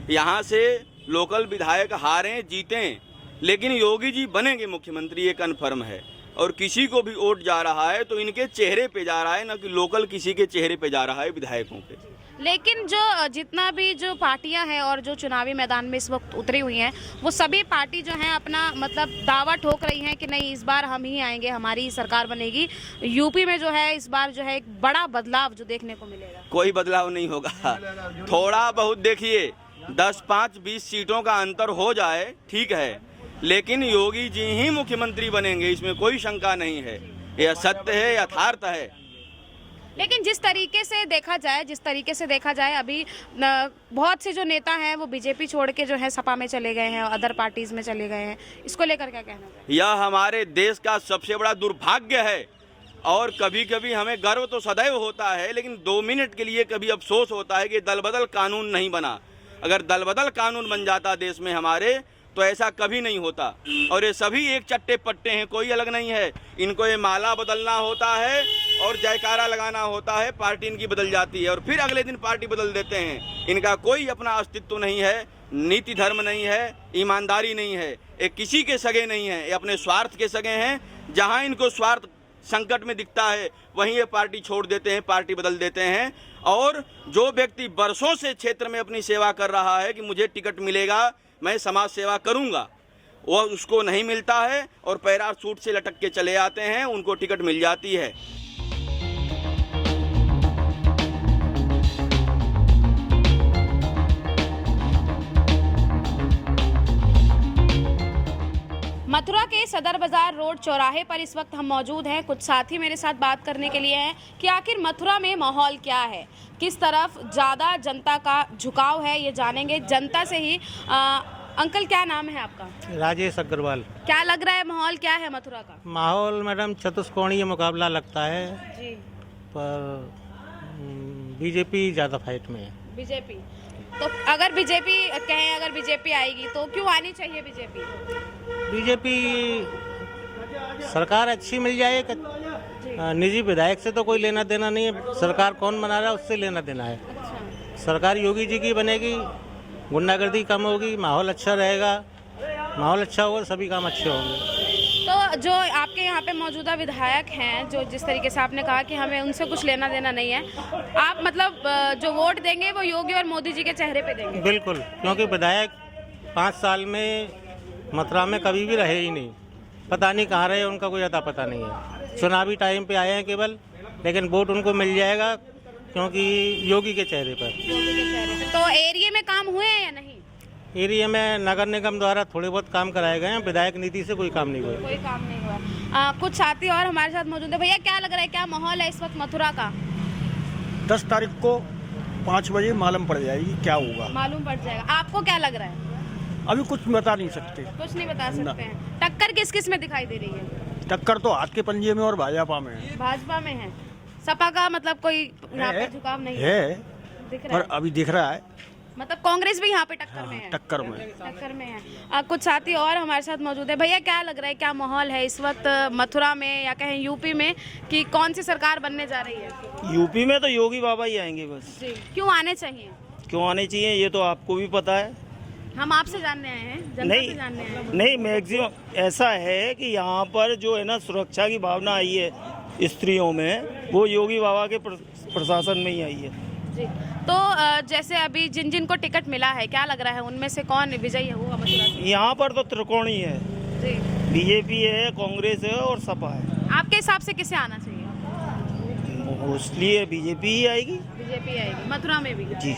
यहाँ से लोकल विधायक हारें जीतें, लेकिन योगी जी बनेंगे मुख्यमंत्री, ये कन्फर्म है। और किसी को भी वोट जा रहा है तो इनके चेहरे पे जा रहा है, ना कि लोकल किसी के चेहरे पे जा रहा है, विधायकों पे। लेकिन जो जितना भी जो पार्टियां हैं और जो चुनावी मैदान में इस वक्त उतरी हुई हैं, वो सभी पार्टी जो हैं अपना मतलब दावा ठोक रही हैं कि नहीं, इस बार हम ही आएंगे, हमारी ही सरकार बनेगी। यूपी में जो है इस बार जो है एक बड़ा बदलाव जो देखने को मिलेगा। कोई बदलाव नहीं होगा, थोड़ा बहुत देखिए 10, 5, 20 सीटों का अंतर हो जाए ठीक है, लेकिन योगी जी ही मुख्यमंत्री बनेंगे, इसमें कोई शंका नहीं है। यह सत्य है, यथार्थ है। लेकिन जिस तरीके से देखा जाए अभी बहुत से जो नेता हैं वो बीजेपी छोड़ के जो है सपा में चले गए हैं और अदर पार्टीज में चले गए हैं, इसको लेकर क्या कहना है? यह हमारे देश का सबसे बड़ा दुर्भाग्य है और कभी कभी हमें गर्व तो सदैव होता है, लेकिन 2 मिनट के लिए कभी अफसोस होता है कि दल बदल कानून नहीं बना। अगर दल बदल कानून बन जाता देश में हमारे तो ऐसा कभी नहीं होता। और ये सभी एक चट्टे पट्टे हैं, कोई अलग नहीं है। इनको ये माला बदलना होता है और जयकारा लगाना होता है, पार्टी इनकी बदल जाती है और फिर अगले दिन पार्टी बदल देते हैं। इनका कोई अपना अस्तित्व नहीं है, नीति धर्म नहीं है, ईमानदारी नहीं है, ये किसी के सगे नहीं है, ये अपने स्वार्थ के सगे हैं। जहाँ इनको स्वार्थ संकट में दिखता है वहीं ये पार्टी छोड़ देते हैं, पार्टी बदल देते हैं। और जो व्यक्ति बरसों से क्षेत्र में अपनी सेवा कर रहा है कि मुझे टिकट मिलेगा, मैं समाज सेवा करूंगा, वो उसको नहीं मिलता है और पैरार सूट से लटक के चले आते हैं, उनको टिकट मिल जाती है। मथुरा के सदर बाजार रोड चौराहे पर इस वक्त हम मौजूद हैं। कुछ साथी मेरे साथ बात करने के लिए हैं कि आखिर मथुरा में माहौल क्या है, किस तरफ ज़्यादा जनता का झुकाव है, ये जानेंगे जनता से ही। अंकल क्या नाम है आपका? राजेश अग्रवाल। क्या लग रहा है माहौल क्या है मथुरा का? माहौल मैडम चतुष्कोणीय मुकाबला लगता है जी, पर बीजेपी ज़्यादा फाइट में है। बीजेपी तो अगर बीजेपी आएगी तो क्यों आनी चाहिए बीजेपी? बीजेपी सरकार अच्छी मिल जाए, निजी विधायक से तो कोई लेना देना नहीं है, सरकार कौन बना रहा है उससे लेना देना है। सरकार योगी जी की बनेगी, गुंडागर्दी कम होगी, माहौल अच्छा रहेगा, माहौल अच्छा होगा सभी काम अच्छे होंगे। तो जो आपके यहाँ पे मौजूदा विधायक हैं, जो जिस तरीके से आपने कहा कि हमें उनसे कुछ लेना देना नहीं है, आप मतलब जो वोट देंगे वो योगी और मोदी जी के चेहरे पे देंगे? बिल्कुल, क्योंकि विधायक 5 साल में मथुरा में कभी भी रहे ही नहीं, पता नहीं कहाँ रहे, उनका कोई अता पता नहीं है। चुनावी टाइम पे आए हैं केवल, लेकिन वोट उनको मिल जाएगा क्योंकि योगी के चेहरे पर। तो एरिया में काम हुए हैं या नहीं? एरिया में नगर निगम द्वारा थोड़े बहुत काम कराए गए हैं, विधायक नीति से कोई काम नहीं हुआ। कोई काम नहीं हुआ। कुछ साथी और हमारे साथ मौजूद है। भैया क्या लग रहा है, क्या माहौल है इस वक्त मथुरा का? 10 तारीख को 5 बजे मालूम पड़ जाएगी क्या होगा। मालूम पड़ जाएगा। आपको क्या लग रहा है? अभी कुछ बता नहीं सकते। कुछ नहीं बता सकते हैं। टक्कर किस किस में दिखाई दे रही है? टक्कर तो हाथ के पंजे में और भाजपा में है। भाजपा में है। सपा का मतलब कोई यहाँ पे झुकाव नहीं है, दिख रहा पर अभी दिख रहा है, मतलब कांग्रेस भी यहाँ पे टक्कर में है। टक्कर में है। कुछ साथी और हमारे साथ मौजूद है। भैया क्या लग रहा है, क्या माहौल है इस वक्त मथुरा में या कहें यूपी में, कि कौन सी सरकार बनने जा रही है? यूपी में तो योगी बाबा ही आएंगे बस। जी, क्यों आने चाहिए? क्यों आने चाहिए ये तो आपको भी पता है। हम आपसे जानने आए हैं, जनता से जानने आए हैं। नहीं, मैक्सिमम ऐसा है कि यहाँ पर जो है ना सुरक्षा की भावना आई है स्त्रियों में, वो योगी बाबा के प्रशासन में ही आई है। जी, तो जैसे अभी जिन जिन को टिकट मिला है, क्या लग रहा है उनमें से कौन विजयी होगा मथुरा से? यहाँ पर तो त्रिकोणी है, जी, बीजेपी है, कांग्रेस है और सपा है। आपके हिसाब से किसे आना चाहिए? इसलिए बीजेपी ही आएगी। बीजेपी आएगी मथुरा में भी? जी।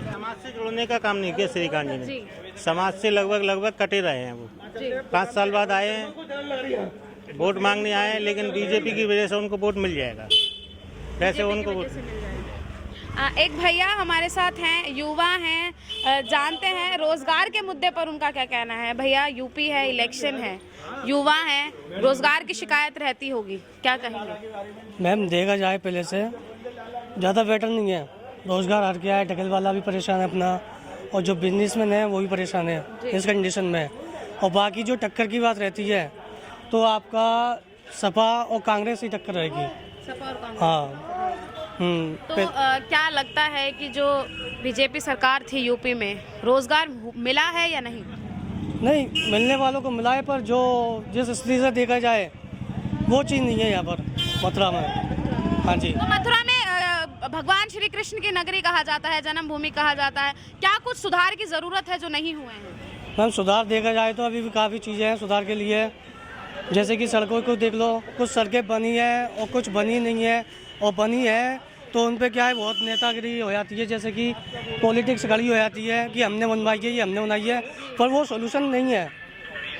समाज से जुड़ने का काम नहीं किया श्रीकांत जी ने, समाज से लगभग कटे रहे हैं वो। 5 साल बाद आए हैं, वोट मांगने आए हैं, लेकिन बीजेपी की वजह से उनको वोट मिल जाएगा, वैसे उनको वोट। एक भैया हमारे साथ हैं, युवा हैं, जानते हैं रोजगार के मुद्दे पर उनका क्या कहना है। भैया यूपी है, इलेक्शन है, युवा हैं, रोजगार की शिकायत रहती होगी, क्या कहेंगे? मैम देखा जाए पहले से ज़्यादा बेटर नहीं है, रोजगार हर क्या है, ढकेल वाला भी परेशान है अपना, और जो बिजनेसमैन है वो भी परेशान है इस कंडीशन में। और बाकी जो टक्कर की बात रहती है तो आपका सपा और कांग्रेस ही टक्कर रहेगी। सपा और कांग्रेस। हाँ। तो क्या लगता है कि जो बीजेपी सरकार थी यूपी में, रोजगार मिला है या नहीं? नहीं, मिलने वालों को मिला है, पर जो जिस स्थिति से देखा जाए वो चीज़ नहीं है यहाँ पर मथुरा में। हाँ जी। तो मथुरा में भगवान श्री कृष्ण की नगरी कहा जाता है, जन्मभूमि कहा जाता है, क्या कुछ सुधार की ज़रूरत है जो नहीं हुए हैं? मैम सुधार देखा जाए तो अभी भी काफ़ी चीज़ें हैं सुधार के लिए, जैसे कि सड़कों को देख लो, कुछ सड़कें बनी है और कुछ बनी नहीं है, और बनी है तो उन पे क्या है बहुत नेतागिरी हो जाती है, जैसे कि पॉलिटिक्स खड़ी हो जाती है कि हमने बनवाई है, ये हमने बनाई है, पर वो सोल्यूशन नहीं है,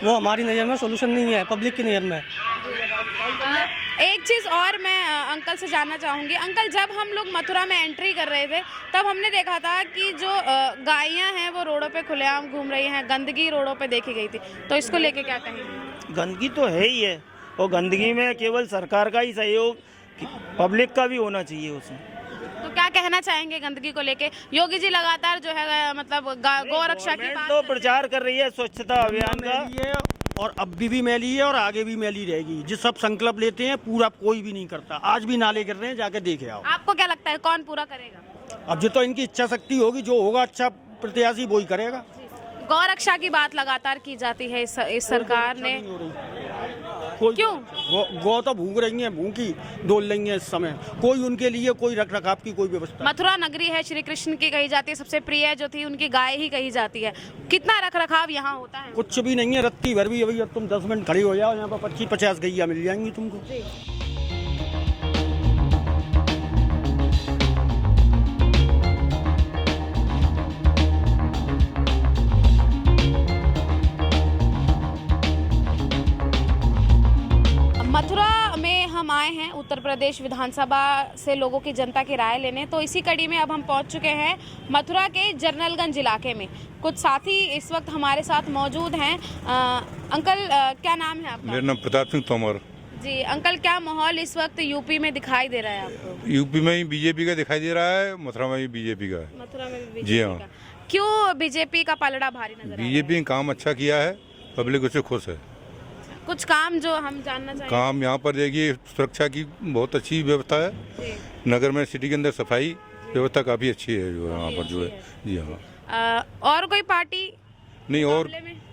वो हमारी नज़र में सोल्यूशन नहीं है, पब्लिक की नज़र में। एक चीज़ और मैं अंकल से जानना चाहूँगी। अंकल, जब हम लोग मथुरा में एंट्री कर रहे थे तब हमने देखा था कि जो गायें हैं वो रोडों पे खुलेआम घूम रही हैं, गंदगी रोडों पे देखी गई थी, तो इसको लेके क्या कहेंगे? गंदगी तो है ही है, और गंदगी में केवल सरकार का ही सहयोग, पब्लिक का भी होना चाहिए उसमें। तो क्या कहना चाहेंगे गंदगी को लेके? योगी जी लगातार जो है मतलब गौ रक्षा की बात तो प्रचार कर रही है स्वच्छता अभियान का, और अब भी मैली है और आगे भी मैली रहेगी। जिस सब संकल्प लेते हैं पूरा कोई भी नहीं करता। आज भी नाले गिर रहे हैं, जाके देखे आओ। आपको क्या लगता है कौन पूरा करेगा? अब जो तो इनकी इच्छा शक्ति होगी, जो होगा अच्छा प्रत्याशी वही करेगा। गौ रक्षा की बात लगातार की जाती है इस सरकार ने, क्यों? गौ तो भूख रही है, भूखी डोल रही है इस समय। कोई उनके लिए कोई रख रखाव की कोई व्यवस्था। मथुरा नगरी है, श्री कृष्ण की कही जाती है, सबसे प्रिय जो थी उनकी गाय ही कही जाती है। कितना रख रखाव यहाँ होता है? कुछ भी नहीं है, रत्ती भर भी। अभी तुम 10 मिनट खड़ी हो जाओ, यहाँ पर 25-50 गैया मिल जाएंगी तुमको। मथुरा में हम आए हैं उत्तर प्रदेश विधानसभा से लोगों की जनता की राय लेने, तो इसी कड़ी में अब हम पहुंच चुके हैं मथुरा के जरनलगंज इलाके में। कुछ साथी इस वक्त हमारे साथ मौजूद हैं। अंकल, क्या नाम है आपका? मेरा नाम प्रताप सिंह तोमर। जी अंकल, क्या माहौल इस वक्त यूपी में दिखाई दे रहा है आपको? यूपी में ही बीजेपी का दिखाई दे रहा है, मथुरा में भी बीजेपी का है। मथुरा में भी जी हाँ। क्यों बीजेपी का पलड़ा भारी नजर आ रहा है? बीजेपी ने काम अच्छा किया है, पब्लिक उससे खुश है। कुछ काम जो हम जानना चाहिए? काम यहाँ पर देखिए, सुरक्षा की बहुत अच्छी व्यवस्था है। नगर में, सिटी के अंदर सफाई व्यवस्था काफ़ी अच्छी है जो यहाँ पर जो है। जी हाँ। और कोई पार्टी नहीं, और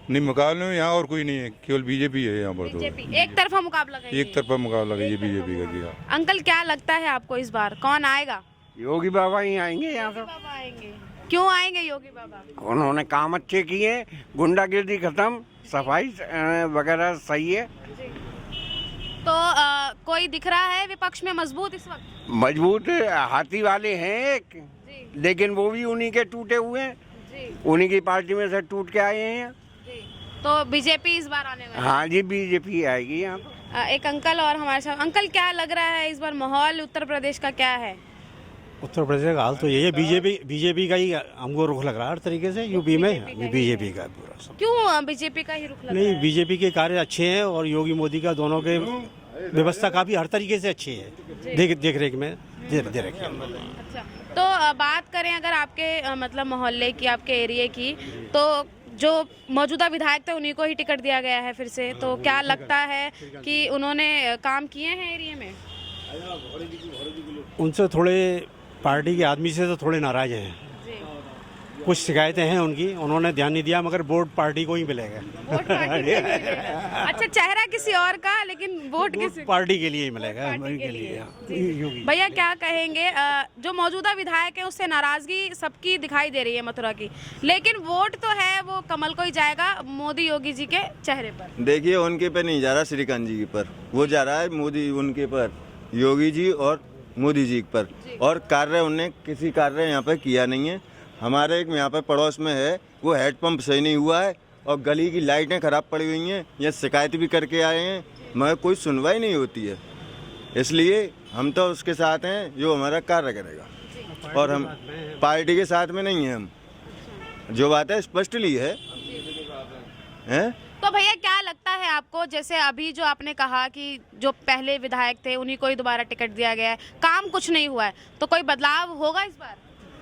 नहीं मुकाबले में यहाँ और कोई नहीं है, केवल बीजेपी है यहाँ पर। तो एक तरफा मुकाबला है, एक तरफा मुकाबला है ये बीजेपी का। जी हाँ। अंकल, क्या लगता है आपको इस बार कौन आएगा? योगी बाबा ही आएंगे यहाँ पर। बाबा आएंगे। क्यों आएंगे योगी बाबा? उन्होंने काम अच्छे किए, गुंडागिर्दी खत्म, सफाई वगैरह सही है। तो कोई दिख रहा है विपक्ष में मजबूत इस वक्त? मजबूत हाथी वाले हैं एक, लेकिन वो भी उन्हीं के टूटे हुए हैं, उन्हीं की पार्टी में से टूट के आए हैं। तो बीजेपी इस बार आने वाली? हाँ जी, बीजेपी आएगी यहाँ पर। एक अंकल और हमारे साथ। अंकल, क्या लग रहा है इस बार माहौल उत्तर प्रदेश का क्या है? उत्तर प्रदेश का हाल तो यही है, बीजेपी का ही हमको रुख लग रहा है हर तरीके से। यूपी में बीजेपी का पूरा सब। क्यों बीजेपी का ही रुख लग रहा है? नहीं, बीजेपी के कार्य अच्छे हैं और योगी मोदी का दोनों के व्यवस्था काफी हर तरीके से अच्छी है। देख रेख में दे रखे। अच्छा, तो बात करें अगर आपके मतलब मोहल्ले की, आपके एरिया की, तो जो मौजूदा विधायक थे उन्हीं को ही टिकट दिया गया है फिर से, तो क्या लगता है कि उन्होंने काम किए हैं एरिया में? उनसे थोड़े पार्टी के आदमी से तो थोड़े नाराज हैं। कुछ शिकायतें हैं उनकी, उन्होंने ध्यान नहीं दिया, मगर वोट पार्टी को ही मिलेगा। अच्छा, चेहरा किसी और का, लेकिन वोट किसी पार्टी के लिए ही मिलेगा। भैया क्या कहेंगे? जो मौजूदा विधायक है उससे नाराजगी सबकी दिखाई दे रही है मथुरा की, लेकिन वोट तो है वो कमल को ही जाएगा, मोदी योगी जी के चेहरे पर। देखिए, उनके पे नहीं जा रहा श्रीकांत जी पर, वो जा रहा है मोदी, उनके पर, योगी जी और मोदी जी पर। और कार्य उनने किसी कार्य यहाँ पर किया नहीं है। हमारे एक यहाँ पर पड़ोस में है, वो हेडपम्प सही नहीं हुआ है और गली की लाइटें खराब पड़ी हुई हैं। ये शिकायत भी करके आए हैं, मगर कोई सुनवाई नहीं होती है। इसलिए हम तो उसके साथ हैं जो हमारा कार्य करेगा, और हम पार्टी के साथ में नहीं हैं। हम जो बात है स्पष्टली है। तो भैया क्या लगता है आपको, जैसे अभी जो आपने कहा कि जो पहले विधायक थे उन्हीं को ही दोबारा टिकट दिया गया है, काम कुछ नहीं हुआ है, तो कोई बदलाव होगा इस बार?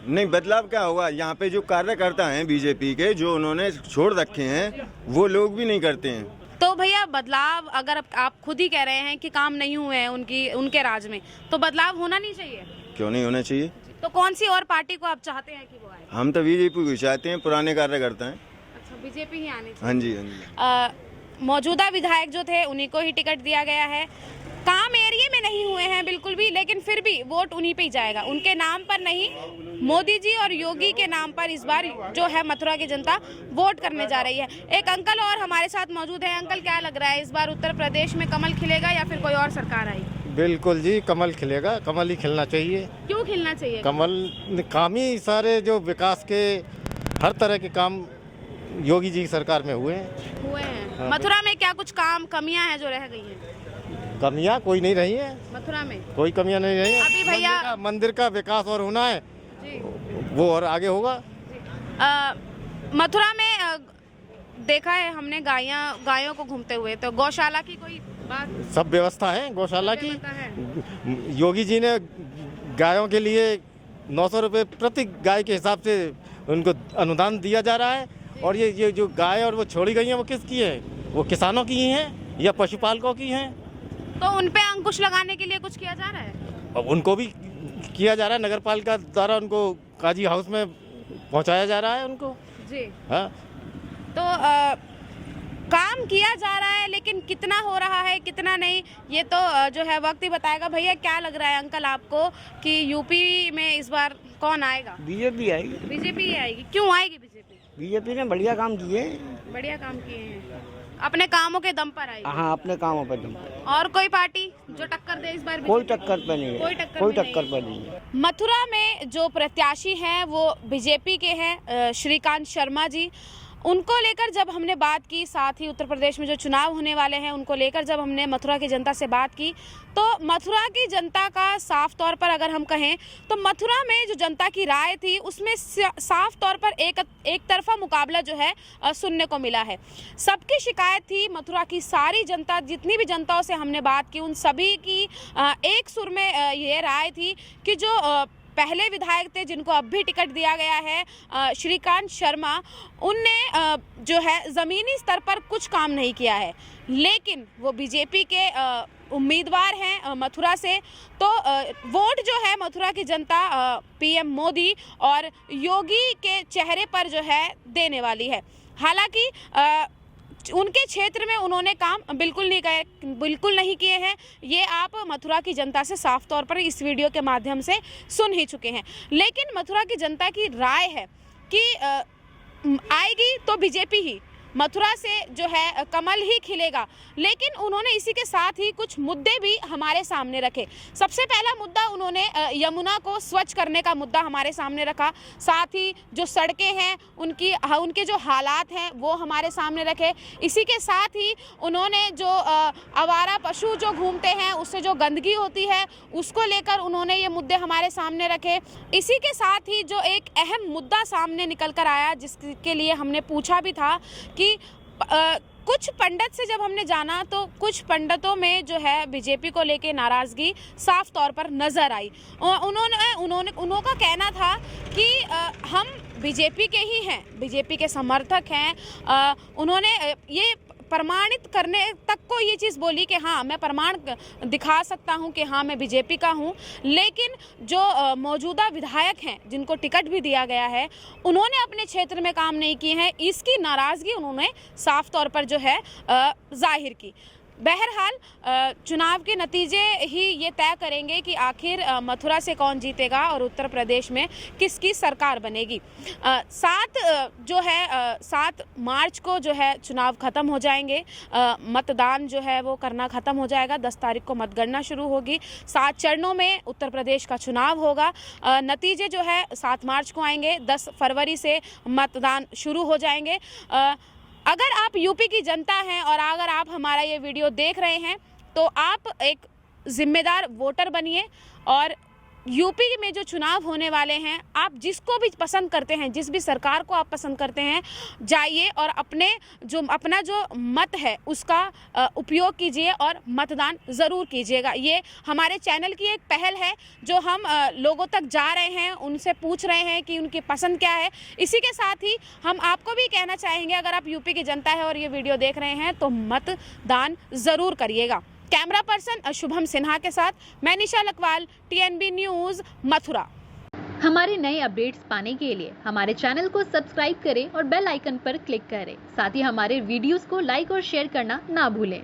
नहीं, बदलाव क्या होगा? यहाँ पे जो कार्यकर्ता हैं बीजेपी के, जो उन्होंने छोड़ रखे हैं, वो लोग भी नहीं करते हैं। तो भैया बदलाव, अगर आप खुद ही कह रहे हैं कि काम नहीं हुए हैं उनके राज में, तो बदलाव होना नहीं चाहिए? क्यों नहीं होना चाहिए? तो कौन सी और पार्टी को आप चाहते हैं कि वो आए? हम तो बीजेपी को चाहते हैं, पुराने कार्यकर्ता हैं। अच्छा, बीजेपी ही आनी चाहिए। हाँ जी, हाँ जी। मौजूदा विधायक जो थे उन्हीं को ही टिकट दिया गया है। काम एरिया में नहीं हुए हैं बिल्कुल भी, लेकिन फिर भी वोट उन्हीं पे ही जाएगा, उनके नाम पर नहीं, मोदी जी और योगी के नाम पर इस बार जो है मथुरा की जनता वोट करने जा रही है। एक अंकल और हमारे साथ मौजूद है। अंकल, क्या लग रहा है इस बार उत्तर प्रदेश में कमल खिलेगा या फिर कोई और सरकार आएगी? बिल्कुल जी, कमल खिलेगा, कमल ही खिलना चाहिए। क्यों खिलना चाहिए? कमल काम ही सारे जो विकास के हर तरह के काम योगी जी की सरकार में हुए हैं। हाँ, मथुरा में क्या कुछ काम कमियां हैं जो रह गई हैं? कमियां कोई नहीं रही है, मथुरा में कोई कमियां नहीं रही है। अभी भैया मंदिर का विकास और होना है जी वो और आगे होगा। मथुरा में देखा है हमने गायों को घूमते हुए, तो गौशाला की कोई बात? सब व्यवस्था है गौशाला की। व्यवस्था है। योगी जी ने गायों के लिए 900 रुपये प्रति गाय के हिसाब से उनको अनुदान दिया जा रहा है। और ये जो गाय और वो छोड़ी गई हैं वो किसकी है? वो किसानों की ही हैं या पशुपालकों की हैं? तो उन पे अंकुश लगाने के लिए कुछ किया जा रहा है? अब उनको भी किया जा रहा है, नगर पालिका द्वारा उनको काजी हाउस में पहुंचाया जा रहा है उनको जी। हाँ। तो काम किया जा रहा है, लेकिन कितना हो रहा है कितना नहीं ये तो जो है वक्त ही बताएगा। भैया क्या लग रहा है अंकल आपको कि यूपी में इस बार कौन आएगा? बीजेपी आएगी। बीजेपी आएगी। क्यों आएगी बीजेपी? बीजेपी ने बढ़िया काम किए, बढ़िया काम किए हैं, अपने कामों के दम पर आएगी। हाँ अपने कामों पर दम पर। और कोई पार्टी जो टक्कर दे इस बार? कोई टक्कर पे नहीं है, कोई टक्कर पे नहीं है। मथुरा में जो प्रत्याशी हैं वो बीजेपी के हैं, श्रीकांत शर्मा जी। उनको लेकर जब हमने बात की, साथ ही उत्तर प्रदेश में जो चुनाव होने वाले हैं उनको लेकर जब हमने मथुरा की जनता से बात की, तो मथुरा की जनता का साफ तौर पर अगर हम कहें तो मथुरा में जो जनता की राय थी उसमें साफ तौर पर एक तरफा मुकाबला जो है सुनने को मिला है। सबकी शिकायत थी, मथुरा की सारी जनता, जितनी भी जनताओं से हमने बात की उन सभी की एक सुर में ये राय थी कि जो पहले विधायक थे जिनको अब भी टिकट दिया गया है श्रीकांत शर्मा, उनने जो है ज़मीनी स्तर पर कुछ काम नहीं किया है, लेकिन वो बीजेपी के उम्मीदवार हैं मथुरा से। तो वोट जो है मथुरा की जनता पीएम मोदी और योगी के चेहरे पर जो है देने वाली है। हालांकि उनके क्षेत्र में उन्होंने काम बिल्कुल नहीं किए हैं, ये आप मथुरा की जनता से साफ तौर पर इस वीडियो के माध्यम से सुन ही चुके हैं। लेकिन मथुरा की जनता की राय है कि आएगी तो बीजेपी ही, मथुरा से जो है कमल ही खिलेगा। लेकिन उन्होंने इसी के साथ ही कुछ मुद्दे भी हमारे सामने रखे। सबसे पहला मुद्दा उन्होंने यमुना को स्वच्छ करने का मुद्दा हमारे सामने रखा, साथ ही जो सड़कें हैं उनके जो हालात हैं वो हमारे सामने रखे। इसी के साथ ही उन्होंने जो आवारा पशु जो घूमते हैं उससे जो गंदगी होती है उसको लेकर उन्होंने ये मुद्दे हमारे सामने रखे। इसी के साथ ही जो एक अहम मुद्दा सामने निकल कर आया जिसके लिए हमने पूछा भी था कि कुछ पंडित से जब हमने जाना तो कुछ पंडितों में जो है बीजेपी को लेके नाराजगी साफ तौर पर नजर आई। उनका कहना था कि हम बीजेपी के ही हैं, बीजेपी के समर्थक हैं। उन्होंने ये प्रमाणित करने तक को ये चीज़ बोली कि हाँ मैं प्रमाण दिखा सकता हूँ कि हाँ मैं बीजेपी का हूँ, लेकिन जो मौजूदा विधायक हैं जिनको टिकट भी दिया गया है उन्होंने अपने क्षेत्र में काम नहीं किए हैं, इसकी नाराज़गी उन्होंने साफ तौर पर जो है जाहिर की। बहरहाल चुनाव के नतीजे ही ये तय करेंगे कि आखिर मथुरा से कौन जीतेगा और उत्तर प्रदेश में किसकी सरकार बनेगी। 7 मार्च को जो है चुनाव ख़त्म हो जाएंगे, मतदान जो है वो करना ख़त्म हो जाएगा। 10 तारीख को मतगणना शुरू होगी। 7 चरणों में उत्तर प्रदेश का चुनाव होगा। नतीजे जो है 7 मार्च को आएंगे, 10 फरवरी से मतदान शुरू हो जाएंगे। अगर आप यूपी की जनता हैं और अगर आप हमारा ये वीडियो देख रहे हैं तो आप एक जिम्मेदार वोटर बनिए और यूपी में जो चुनाव होने वाले हैं आप जिसको भी पसंद करते हैं, जिस भी सरकार को आप पसंद करते हैं, जाइए और अपना जो मत है उसका उपयोग कीजिए और मतदान ज़रूर कीजिएगा। ये हमारे चैनल की एक पहल है जो हम लोगों तक जा रहे हैं, उनसे पूछ रहे हैं कि उनकी पसंद क्या है। इसी के साथ ही हम आपको भी कहना चाहेंगे अगर आप यूपी की जनता है और ये वीडियो देख रहे हैं तो मतदान ज़रूर करिएगा। कैमरा पर्सन शुभम सिन्हा के साथ मैं निशा लकवाल, TNB न्यूज़, मथुरा। हमारे नए अपडेट्स पाने के लिए हमारे चैनल को सब्सक्राइब करें और बेल आइकन पर क्लिक करें। साथ ही हमारे वीडियोस को लाइक और शेयर करना ना भूलें।